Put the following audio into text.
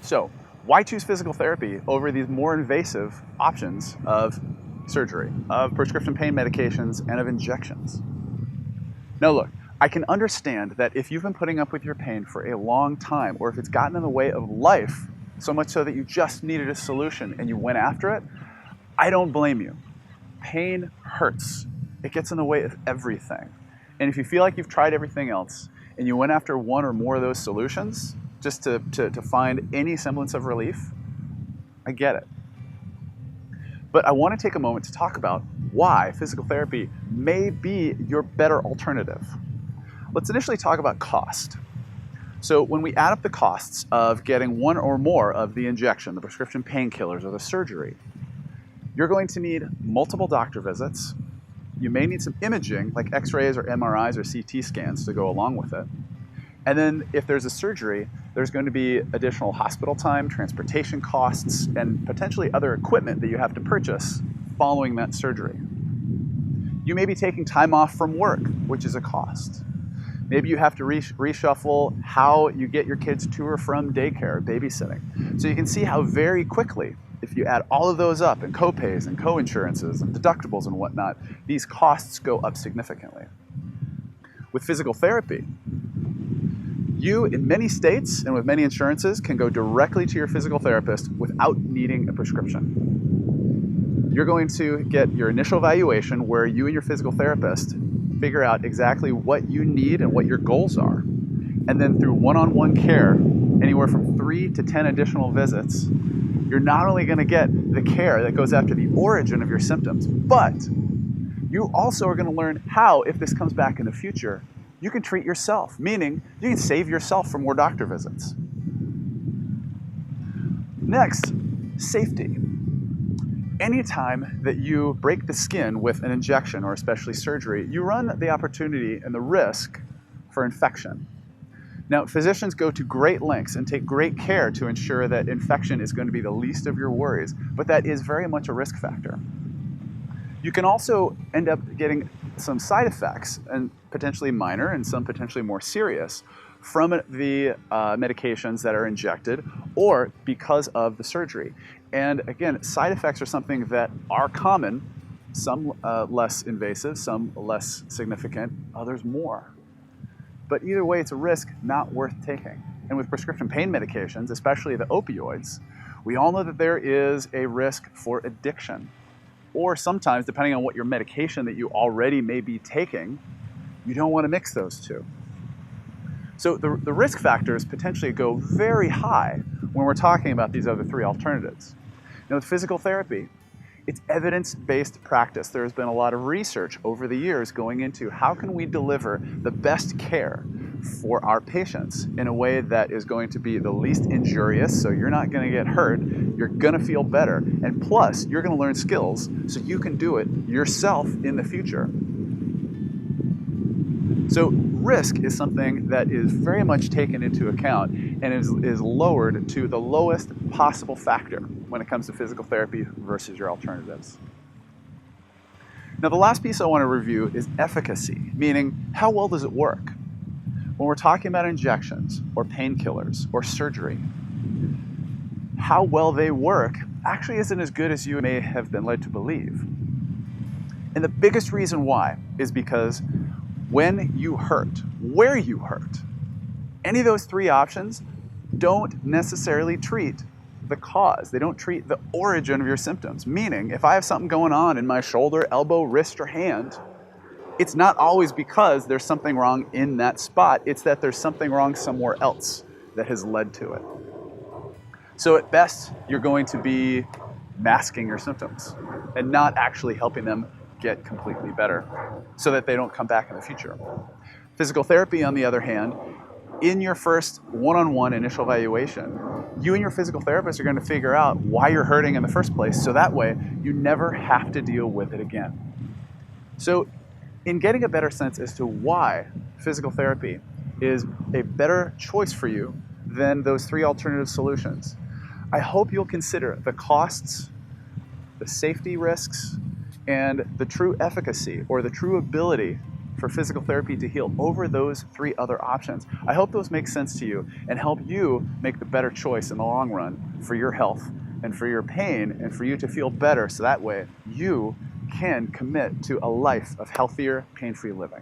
So why choose physical therapy over these more invasive options of surgery, of prescription pain medications, and of injections? Now look, I can understand that if you've been putting up with your pain for a long time, or if it's gotten in the way of life, so much so that you just needed a solution and you went after it, I don't blame you. Pain hurts. It gets in the way of everything. And if you feel like you've tried everything else and you went after one or more of those solutions just to find any semblance of relief, I get it. But I want to take a moment to talk about why physical therapy may be your better alternative. Let's initially talk about cost. So when we add up the costs of getting one or more of the injection, the prescription painkillers, or the surgery, you're going to need multiple doctor visits. You may need some imaging like x-rays or MRIs or CT scans to go along with it. And then if there's a surgery, there's going to be additional hospital time, transportation costs, and potentially other equipment that you have to purchase following that surgery. You may be taking time off from work, which is a cost. Maybe you have to reshuffle how you get your kids to or from daycare, babysitting. So you can see how very quickly, if you add all of those up, and co-pays and co-insurances and deductibles and whatnot, these costs go up significantly. With physical therapy, you, in many states and with many insurances, can go directly to your physical therapist without needing a prescription. You're going to get your initial evaluation where you and your physical therapist figure out exactly what you need and what your goals are. And then through one-on-one care, anywhere from 3 to 10 additional visits, you're not only going to get the care that goes after the origin of your symptoms, but you also are going to learn how, if this comes back in the future, you can treat yourself, meaning you can save yourself from more doctor visits. Next, safety. Anytime that you break the skin with an injection or especially surgery, you run the opportunity and the risk for infection. Now, physicians go to great lengths and take great care to ensure that infection is going to be the least of your worries, but that is very much a risk factor. You can also end up getting some side effects, and potentially minor and some potentially more serious, from the medications that are injected or because of the surgery. And again, side effects are something that are common, some less invasive, some less significant, others more. But either way, it's a risk not worth taking. And with prescription pain medications, especially the opioids, we all know that there is a risk for addiction. Or sometimes, depending on what your medication that you already may be taking, you don't want to mix those two. So the risk factors potentially go very high when we're talking about these other three alternatives. Now with physical therapy, it's evidence-based practice. There's been a lot of research over the years going into how can we deliver the best care for our patients in a way that is going to be the least injurious, so you're not going to get hurt, you're going to feel better, and plus you're going to learn skills so you can do it yourself in the future. So risk is something that is very much taken into account and is lowered to the lowest possible factor when it comes to physical therapy versus your alternatives. Now the last piece I want to review is efficacy, meaning how well does it work? When we're talking about injections or painkillers or surgery, how well they work actually isn't as good as you may have been led to believe. And the biggest reason why is because when you hurt, where you hurt, any of those three options don't necessarily treat the cause. They don't treat the origin of your symptoms. Meaning, if I have something going on in my shoulder, elbow, wrist, or hand, it's not always because there's something wrong in that spot. It's that there's something wrong somewhere else that has led to it. So at best, you're going to be masking your symptoms and not actually helping them get completely better so that they don't come back in the future. Physical therapy, on the other hand, in your first one-on-one initial evaluation, you and your physical therapist are going to figure out why you're hurting in the first place, so that way you never have to deal with it again. So in getting a better sense as to why physical therapy is a better choice for you than those three alternative solutions, I hope you'll consider the costs, the safety risks, and the true efficacy or the true ability for physical therapy to heal over those 3 other options. I hope those make sense to you and help you make the better choice in the long run for your health and for your pain and for you to feel better, so that way you can commit to a life of healthier, pain-free living.